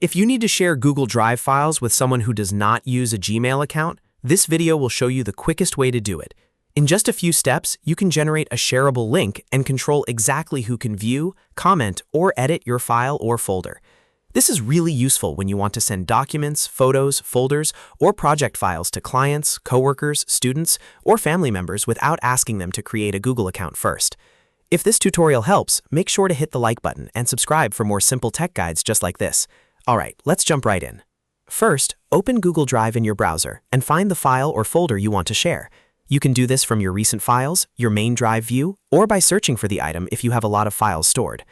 If you need to share Google Drive files with someone who does not use a Gmail account, this video will show you the quickest way to do it. In just a few steps, you can generate a shareable link and control exactly who can view, comment, or edit your file or folder. This is really useful when you want to send documents, photos, folders, or project files to clients, coworkers, students, or family members without asking them to create a Google account first. If this tutorial helps, make sure to hit the like button and subscribe for more simple tech guides just like this. Alright, let's jump right in. First, open Google Drive in your browser and find the file or folder you want to share. You can do this from your recent files, your main Drive view, or by searching for the item if you have a lot of files stored.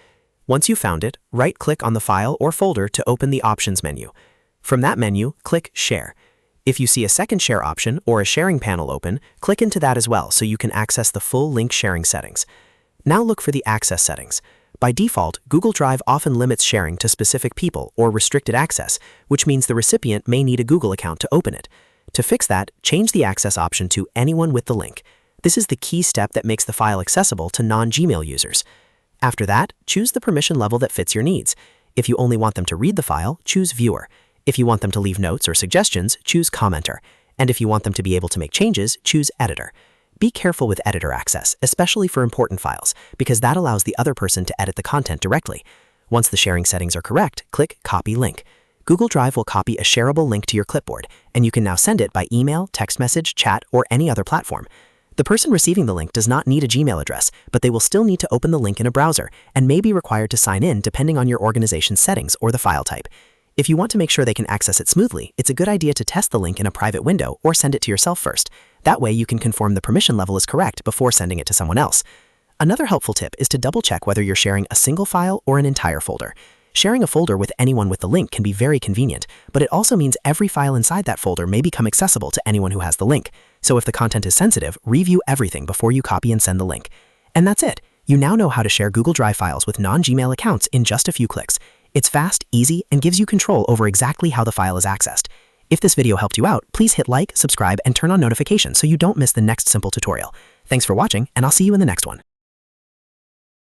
Once you've found it, right-click on the file or folder to open the Options menu. From that menu, click Share. If you see a second share option or a sharing panel open, click into that as well so you can access the full link sharing settings. Now look for the Access settings. By default, Google Drive often limits sharing to specific people or restricted access, which means the recipient may need a Google account to open it. To fix that, change the access option to Anyone with the link. This is the key step that makes the file accessible to non-Gmail users. After that, choose the permission level that fits your needs. If you only want them to read the file, choose Viewer. If you want them to leave notes or suggestions, choose Commenter. And if you want them to be able to make changes, choose Editor. Be careful with editor access, especially for important files, because that allows the other person to edit the content directly. Once the sharing settings are correct, click Copy Link. Google Drive will copy a shareable link to your clipboard, and you can now send it by email, text message, chat, or any other platform. The person receiving the link does not need a Gmail address, but they will still need to open the link in a browser and may be required to sign in depending on your organization's settings or the file type. If you want to make sure they can access it smoothly, it's a good idea to test the link in a private window or send it to yourself first. That way you can confirm the permission level is correct before sending it to someone else. Another helpful tip is to double-check whether you're sharing a single file or an entire folder. Sharing a folder with anyone with the link can be very convenient, but it also means every file inside that folder may become accessible to anyone who has the link. So if the content is sensitive, review everything before you copy and send the link. And that's it. You now know how to share Google Drive files with non-Gmail accounts in just a few clicks. It's fast, easy, and gives you control over exactly how the file is accessed. If this video helped you out, please hit like, subscribe, and turn on notifications so you don't miss the next simple tutorial. Thanks for watching, and I'll see you in the next one.